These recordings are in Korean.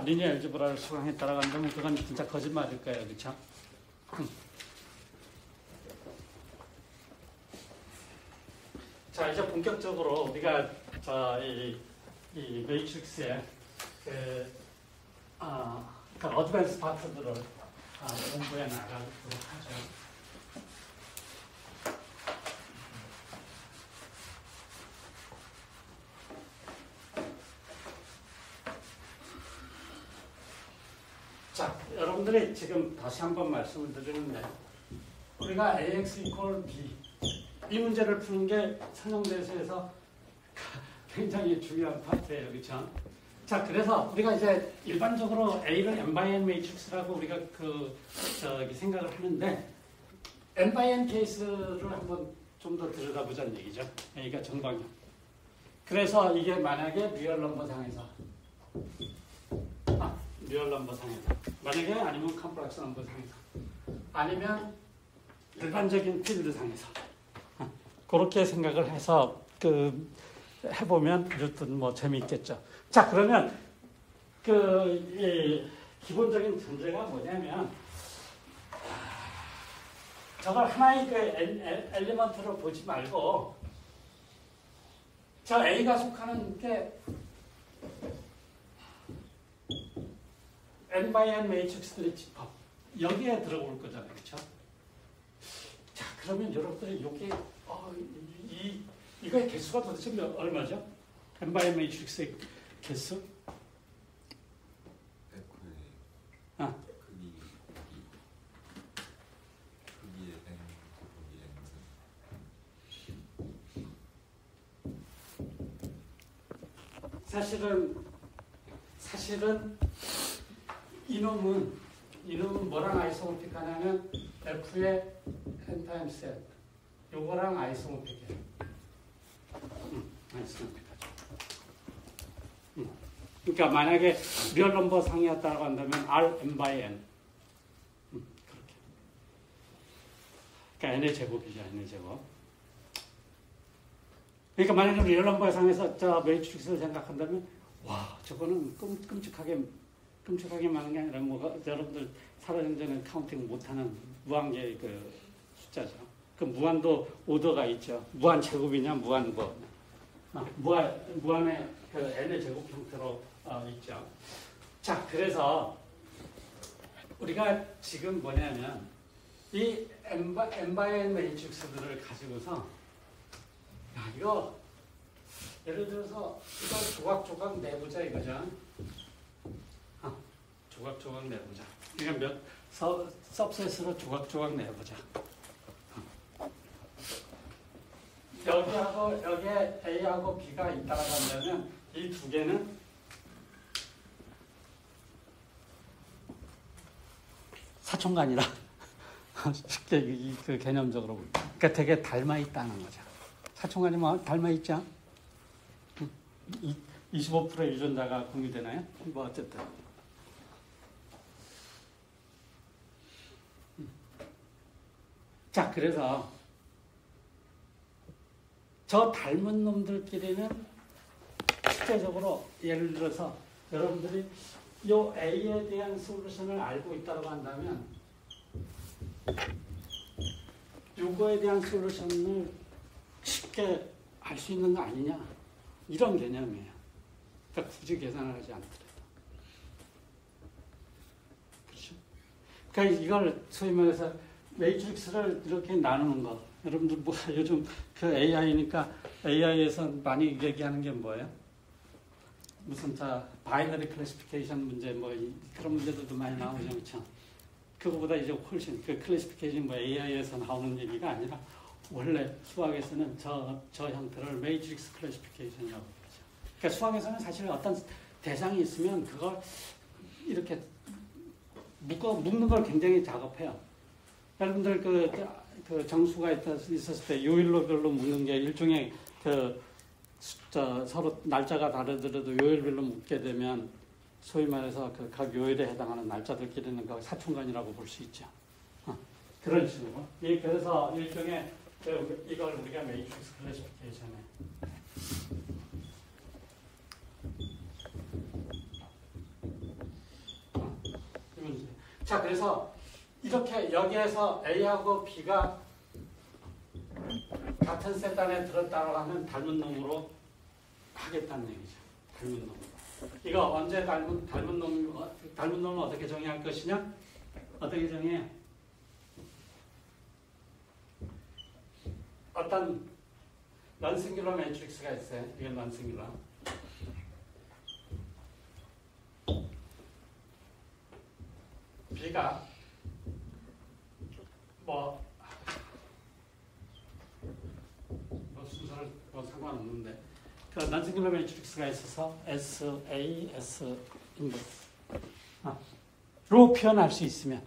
리니어 알제브라를 수강했다라고 한다면 그건 진짜 거짓말일 거예요. 그렇죠? 자, 이제 본격적으로 우리가 이 매트릭스의 어드밴스 파트들을 공부해 나가도록 하죠. 자, 여러분들이 지금 다시 한번 말씀을 드리는데 우리가 AX equal B 이 문제를 푸는 게 선형대수에서 굉장히 중요한 파트예요. 그렇죠? 자, 그래서 우리가 이제 일반적으로 A를 n by n 매트릭스라고 우리가 생각을 하는데 n by n 케이스를 한번 좀 더 들여다보자는 얘기죠. A가 정방향. 그래서 이게 만약에 리얼 넘버 상에서 리얼 넘버 상에서 만약에 아니면 컴플렉스 넘버 상에서 아니면 일반적인 필드 상에서 그렇게 생각을 해서 해보면 이렇든 뭐 재미있겠죠. 자, 그러면 기본적인 전제가 뭐냐면 저걸 하나의 엘리먼트로 보지 말고 저 A가 속하는 게 n by n 매트릭스들의 집합 여기에 들어올 거잖아요. 그렇죠? 자, 그러면 여러분들이 여기 이거의 개수가 도대체 얼마죠? n by n 매트릭스의 개수? 사실은 이놈은 뭐랑 아이소모픽하냐면 F의 n 타임스 n 요거랑 아이소모픽이에요. 아이소모픽하죠. 그러니까 만약에 리얼 넘버 상이었다고 한다면 R n by n 그렇게. 그러니까 n의 제곱이죠. n의 제곱. 그러니까 만약에 리얼 넘버 상에서 저 매트릭스를 생각한다면 와, 저거는 끔찍하게 많은 게 아니라 여러분들 살아생전에 카운팅 못하는 무한계의 숫자죠. 그 무한도 오더가 있죠. 무한 제곱이냐 무한 무한의 n의 제곱 형태로 있죠. 자, 그래서 우리가 지금 뭐냐면 이 n by n 매트릭스들을 가지고서 이거 예를 들어서 이걸 조각조각 내보자 이거죠. 조각조각 내보자. 그러니까 서브셋으로 조각조각 내보자. 여기에 A하고 B가 있다고 한다면 이 두 개는 사촌간이라 쉽게 개념적으로 그러니까 되게 닮아 있다는 거죠. 사촌간이 뭐 닮아 있죠? 25%의 유전자가 공유되나요? 뭐 어쨌든. 자, 그래서 저 닮은 놈들끼리는 실제적으로 예를 들어서 여러분들이 요 A에 대한 솔루션을 알고 있다고 한다면 요거에 대한 솔루션을 쉽게 알 수 있는 거 아니냐 이런 개념이에요. 그러니까 굳이 계산을 하지 않더라도. 그렇죠? 그러니까 이걸 소위 말해서 매트릭스를 이렇게 나누는 거. 여러분들 뭐 요즘 AI니까 AI에서 많이 얘기하는 게 뭐예요? 무슨 바이너리 클래시피케이션 문제 그런 문제들도 많이 나오죠. 그렇죠? 그거보다 이제 훨씬 클래시피케이션 AI에서 나오는 얘기가 아니라 원래 수학에서는 저 형태를 매트릭스 클래시피케이션이라고 그러죠. 그러니까 수학에서는 사실 어떤 대상이 있으면 그걸 이렇게 묶는 걸 굉장히 작업해요. 여러분들 그 정수가 있었을 때 요일별로 묶는 게 일종의 서로 날짜가 다르더라도 요일별로 묶게 되면 소위 말해서 각 요일에 해당하는 날짜들끼리는 그 사촌간이라고 볼 수 있죠. 그런 식으로. 그래서 일종의 이걸 우리가 매트릭스 클래시피케이션에 자, 그래서 이렇게 여기에서 A하고 B가 같은 세단에 들었다고 하면 닮은 놈으로 하겠다는 얘기죠. 닮은 놈. 이거 언제 닮은 놈은 어떻게 정의할 것이냐? 어떻게 정의해? 어떤 넌싱귤러 매트릭스가 있어요. 이건 넌싱귤러. B가 순서를 상관없는데 그 넌싱귤러 매트릭스가 있어서 S, A, S 로 표현할 수 있으면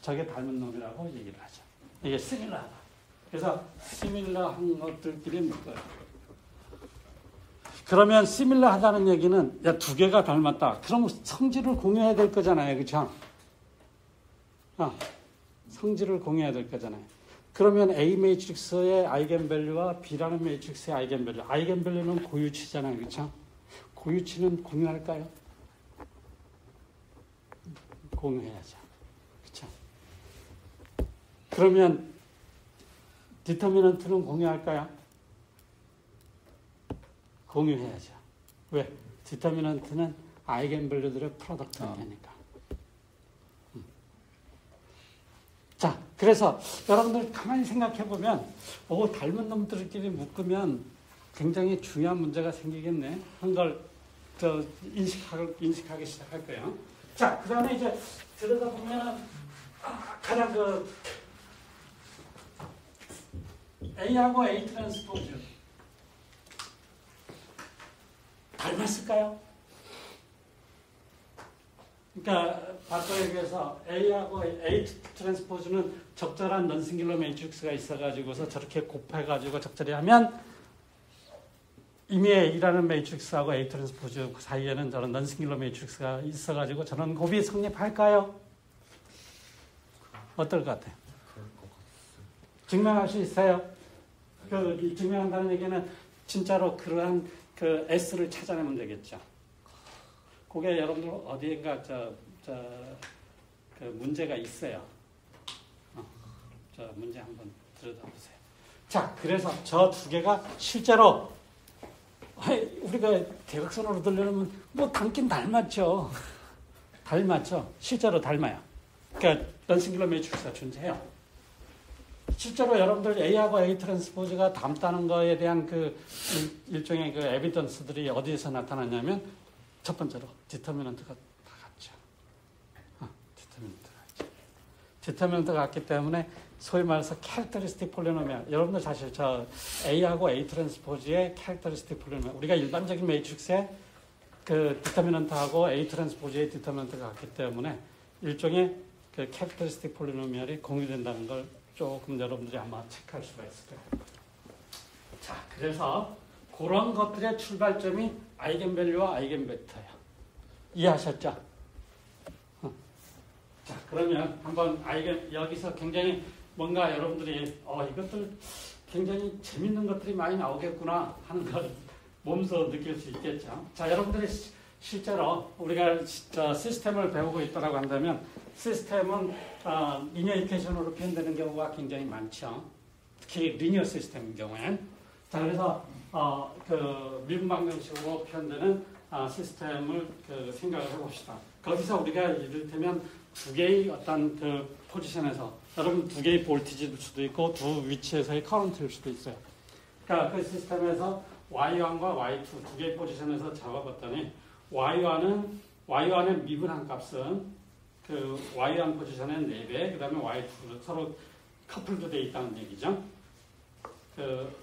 저게 닮은 놈이라고 얘기를 하죠. 이게 시밀러하다. 그래서 시밀러한 것들끼리 묶어요. 그러면 시밀러하다는 얘기는 야, 두 개가 닮았다. 그럼 성질을 공유해야 될 거잖아요. 그렇죠? 성질을 공유해야 될 거잖아요. 그러면 A 매트릭스의 아이겐밸류와 B라는 매트릭스의 아이겐밸류는 고유치잖아요. 그렇죠? 고유치는 공유할까요? 공유해야죠. 그렇죠? 그러면 디터미넌트는 공유할까요? 공유해야죠. 왜? 디터미넌트는 아이겐밸류들의 프로덕트니까. 자, 그래서 여러분들 가만히 생각해 보면, 닮은 놈들끼리 묶으면 굉장히 중요한 문제가 생기겠네. 한 걸 인식하기 시작할 거예요. 자, 그 다음에 이제 들여다보면 가장 A하고 A 트랜스포즈 닮았을까요? 그러니까 바꿔에 비해서 A하고 A 트랜스포즈는 적절한 넌싱귤러 매트릭스가 있어가지고서 저렇게 곱해가지고 적절히 하면 이미 A라는 매트릭스하고 A 트랜스포즈 사이에는 저런 넌싱귤러 매트릭스가 있어가지고 저런 곱이 성립할까요? 어떨 것 같아요? 증명할 수 있어요? 증명한다는 얘기는 진짜로 그러한 S를 찾아내면 되겠죠. 그게 여러분들 어디인가 문제가 있어요. 저 문제 한번 들여다보세요. 자, 그래서 저 두 개가 실제로 우리가 대각선으로 들려면 닮긴 닮았죠. 실제로 닮아요. 그러니까 넌싱귤러 매트릭스가 존재해요. 실제로 여러분들 A하고 A 트랜스포즈가 닮다는 거에 대한 일종의 에비던스들이 어디에서 나타났냐면 첫 번째로 디터미넌트가 다 같죠. 디터미넌트가 같기 때문에 소위 말해서 캐릭터리스틱 폴리노미얼. 여러분들 사실 저 A하고 A 트랜스포즈의 캐릭터리스틱 폴리노미얼. 우리가 일반적인 매트릭스의 디터미넌트하고 A 트랜스포즈의 디터미넌트가 같기 때문에 일종의 캐릭터리스틱 폴리노미얼이 공유된다는 걸 조금 여러분들이 아마 체크할 수가 있을 거예요. 자, 그래서 그런 것들의 출발점이 아이겐밸류와 아이겐벡터예요. 이해하셨죠? 자, 그러면 한번 여기서 굉장히 뭔가 여러분들이 이것들 굉장히 재밌는 것들이 많이 나오겠구나 하는 걸 몸소 느낄 수 있겠죠. 자, 여러분들이 실제로 우리가 시스템을 배우고 있다고 한다면 시스템은 리니어 이퀘이션으로 표현되는 경우가 굉장히 많죠. 특히 리니어 시스템인 경우엔. 자, 그래서 미분 방정식으로 표현되는 시스템을 생각을 해봅시다. 거기서 우리가 이를테면 두 개의 어떤 포지션에서 여러분 두 개의 볼티지일 수도 있고 두 위치에서의 커런트일 수도 있어요. 그러니까 그 시스템에서 Y1과 Y2 두 개의 포지션에서 잡아봤더니 Y1의 미분한 값은 Y1 포지션의 4배, 그 다음에 Y2 서로 커플도 되어 있다는 얘기죠.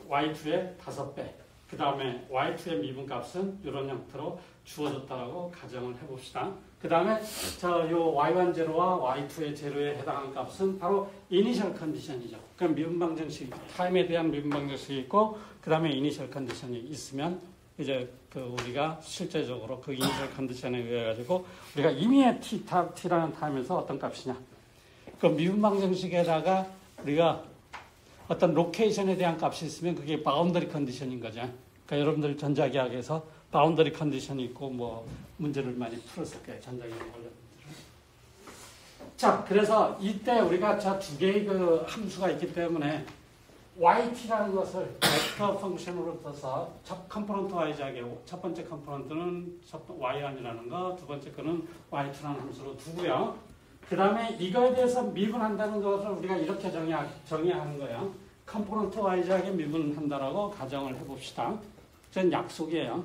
Y2의 5배, 그 다음에 Y2의 미분 값은 이런 형태로 주어졌다라고 가정을 해봅시다. 그 다음에 요 Y1 제로와 Y2의 제로에 해당하는 값은 바로 이니셜 컨디션이죠. 그럼 미분 방정식, 타임에 대한 미분 방정식이 있고, 그 다음에 이니셜 컨디션이 있으면 이제 우리가 실제적으로 그 이니셜 컨디션에 의해 가지고 우리가 임의의 t라는 타임에서 어떤 값이냐. 그 미분 방정식에다가 우리가 어떤 로케이션에 대한 값이 있으면 그게 바운더리 컨디션인 거죠. 그러니까 여러분들 전자기하학에서 바운더리 컨디션이 있고 뭐 문제를 많이 풀었을 거예요. 전자기능 관련 문제를. 자, 그래서 이때 우리가 저 두 개의 그 함수가 있기 때문에 yt라는 것을 벡터 펑션으로 써서 첫 컴포넌트 y자게 첫 번째 컴포넌트는 y1이라는 거, 두 번째 거는 y2라는 함수로 두고요. 그 다음에 이거에 대해서 미분한다는 것을 우리가 이렇게 정의하는 거예요. 컴포넌트 y자게 미분한다라고 가정을 해봅시다. 전 약속이에요.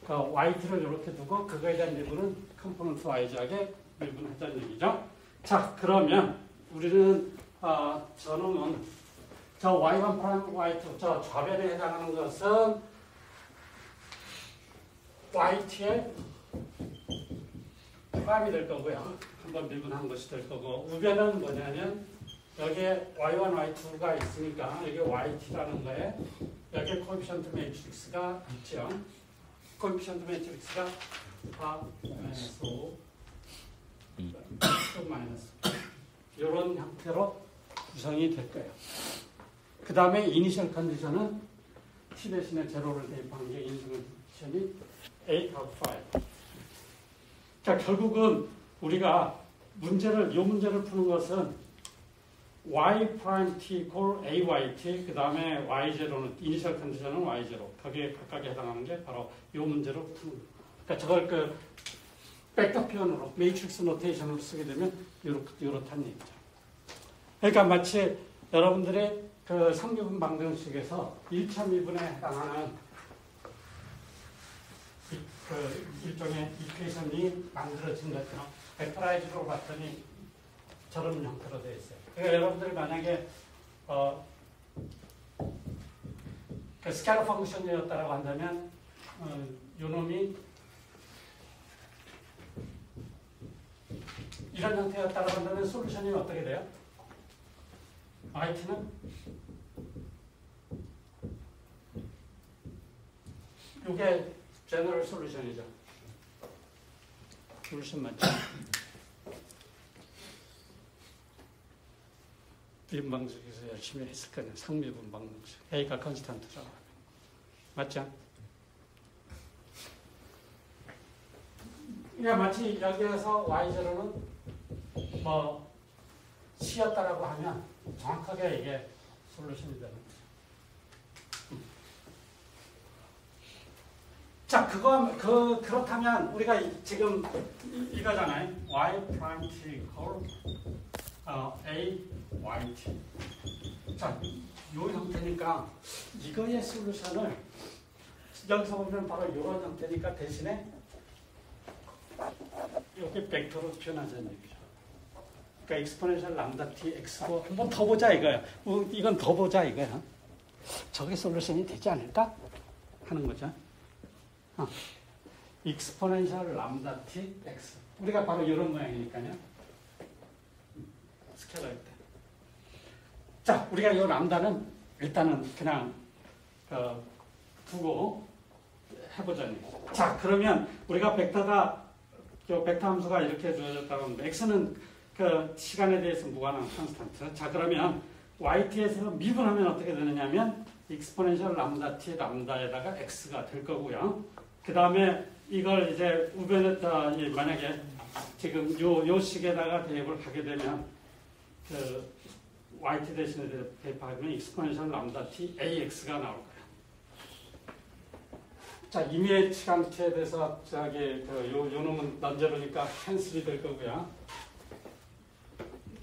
그 y2를 이렇게 두고 그거에 대한 미분은 컴포넌트 y자게 미분하자는 얘기죠. 자, 그러면 우리는 저는 저 y1 프라임 y2 저 좌변에 해당하는 것은 yt의 프라임이 될 거고요. 한번 미분한 것이 될 거고, 우변은 뭐냐면 여기에 y1, y2가 있으니까 여기 yt라는 거에 여기에 코에피션트 매트릭스가 있죠. 코에피션트 매트릭스가 -5, 마이너스 이런 형태로 구성이 될 거예요. 그 다음에 이니셜 컨디션은 t 대신에 제로를 대입한 게 이니셜 컨디션이 8하고 5. 자, 결국은 우리가 이 문제를 푸는 것은 y 프라임 t equal ayt, 그 다음에 y0는 이니셜 컨디션은 y0, 거기에 각각에 해당하는 게 바로 이 문제로 푸는 거예요. 그러니까 저걸 그 벡터 표현으로 매트릭스 노테이션으로 쓰게 되면 이렇다는 얘기죠. 그러니까 마치 여러분들의 그 상미분 방정식에서 1차 미분에 해당하는 그 일종의 이퀘이션이 만들어진 것처럼 벡터라이즈로 봤더니 저런 형태로 되어 있어요. 그러니까 여러분들이 만약에 그 스케일러 펑션이었다라고 한다면 요놈이 이런 형태였다고 한다면 솔루션이 어떻게 돼요? yt는 이게 제너럴 솔루션이죠. 솔루션 맞죠? 미분 방정식에서 열심히 했을 거예요. 상미분 방정식. A가 컨스탄트라고. 맞죠? 그러니까 마치 여기에서 y0는 뭐 C였다라고 하면 정확하게 이게 솔루션이 되는 거죠. 자, 그렇다면 우리가 지금 이거잖아요. y 프라임 t equal a yt. 자, 이 형태니까 이거의 솔루션을 여기서 보면 바로 이런 형태니까 대신에 여기 벡터로 표현하자는 얘기죠. 그러니까 익스포넨셜 람다 t x고 한번 더 보자 이거야. 이건 더 보자 이거야. 저게 솔루션이 되지 않을까 하는 거죠. 익스포넨셜 람다 t x. 우리가 바로 이런 모양이니까요. 스케일러일 때. 자, 우리가 이 람다는 일단은 그냥 두고 해보자니. 자, 그러면 우리가 벡터 함수가 이렇게 주어졌다고 하면 x는 그 시간에 대해서 무관한 컨스탄트. 자, 그러면 yt에서 미분하면 어떻게 되느냐면 익스포넨셜 람다 t 람다에다가 x가 될 거고요. 그 다음에 이걸 이제 우변에다 만약에 지금 요 식에다가 대입을 하게 되면 그 yt 대신에 대입하면 익스포넨셜 람다 t ax가 나올 거예요. 자, 임의의 시간트에 대해서 요 놈은 넌제로니까 캔슬이 될 거고요.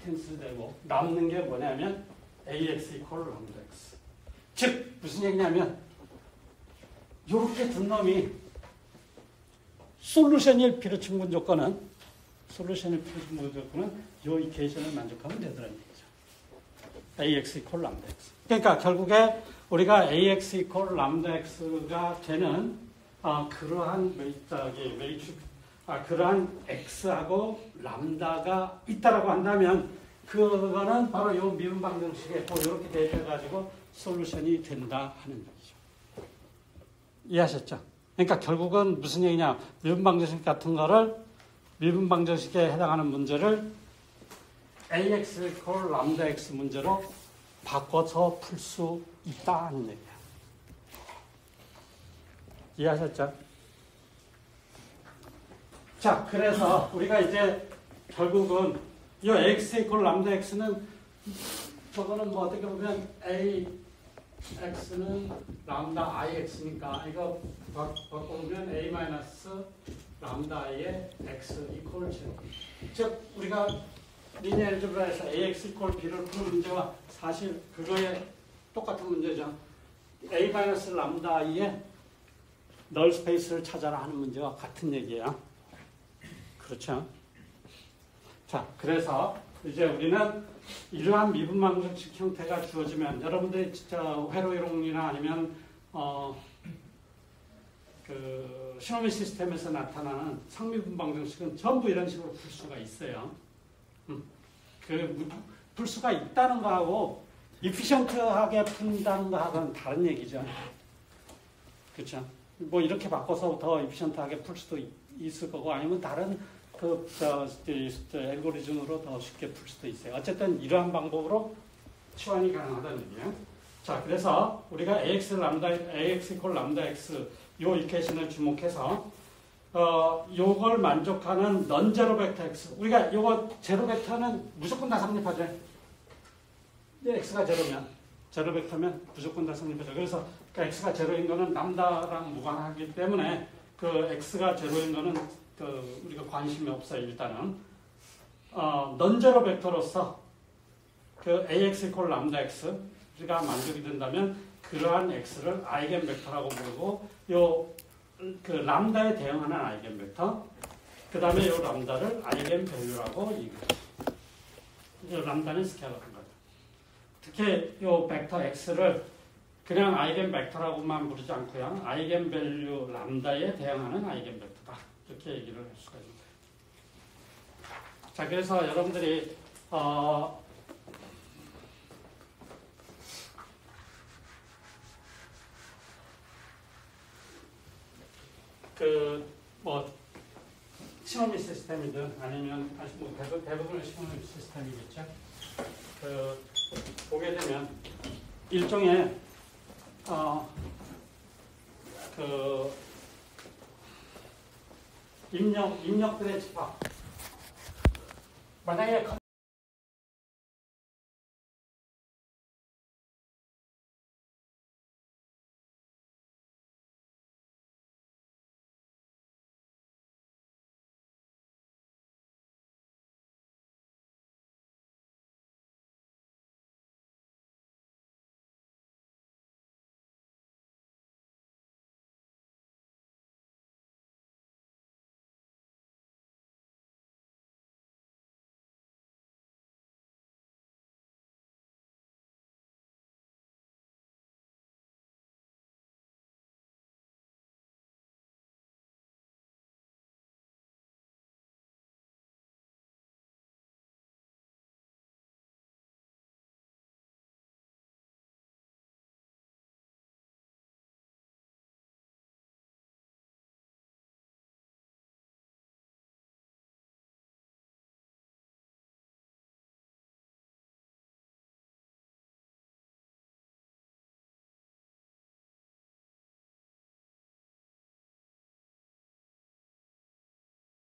캔슬 되고 남는 게 뭐냐면 ax equal lambda x. 즉 무슨 얘기냐면 요렇게 둔 놈이 솔루션일 필요 충분 조건은 요 이퀘이션을 만족하면 되더라는 얘기죠. ax equal lambda x. 그러니까 결국에 우리가 ax equal lambda x가 되는 그러한 그러한 x하고 람다가 있다라고 한다면 그거는 바로 요 미분 방정식에 이렇게 대입해가지고 솔루션이 된다 하는 얘기죠. 이해하셨죠? 그러니까 결국은 무슨 얘기냐? 미분 방정식 같은 거를 미분 방정식에 해당하는 문제를 ax equal lambda x 문제로 바꿔서 풀 수 있다 하는 얘기예요. 이해하셨죠? 자, 그래서 우리가 이제 결국은 이 ax 이퀄 람다 x는 저거는 뭐 어떻게 보면 ax는 람다 ix니까 이거 바꿔보면 a 마이너스 람다 i의 x 이퀄 0. 즉 우리가 리니어 알제브라에서 ax 이퀄 b를 푸는 문제와 사실 그거에 똑같은 문제죠. a 마이너스 람다 i의 널 스페이스를 찾아라 하는 문제와 같은 얘기예요. 그렇죠? 자, 그래서 이제 우리는 이러한 미분방정식 형태가 주어지면 여러분들이 진짜 회로 이론이나 아니면 그 시노미 시스템에서 나타나는 상미분방정식은 전부 이런 식으로 풀 수가 있어요. 풀 수가 있다는 거하고 이피션트하게 푼다는 거하고는 다른 얘기죠. 그렇죠? 뭐 이렇게 바꿔서 더 이피션트하게 풀 수도 있을 거고 아니면 다른 알고리즘으로 더 쉽게 풀 수도 있어요. 어쨌든 이러한 방법으로 치환이 가능하다는 얘기예요. 자, 그래서 우리가 ax 이퀄 람다 x 요 이퀘이션을 주목해서 요걸 만족하는 넌제로 벡터 x. 우리가 요거 제로 벡터는 무조건 다 성립하죠. x가 제로면 제로 벡터면 무조건 다 성립하죠. 그래서 그 x가 제로인 거는 람다랑 무관하기 때문에 그 x가 제로인 거는 우리가 관심이 없어요. 일단은 넌제로 벡터로서 그 ax 이퀄 람다 x가 만족이 된다면 그러한 x를 아이겐 벡터라고 부르고 그 람다에 대응하는 아이겐 벡터 그 다음에 요 람다를 아이겐 밸류라고 얘기해요. 람다는 스케일러인 거죠. 특히 요 벡터 x를 그냥 아이겐 벡터라고만 부르지 않고요. 아이겐 밸류 람다에 대응하는 아이겐 벡터다. 이렇게 얘기를 할 수가 있습니다. 자, 그래서 여러분들이 시노미 시스템이든 아니면 뭐 대부분의 시노미 시스템이겠죠. 보게 되면 일종의 입력들의 집합. 만약에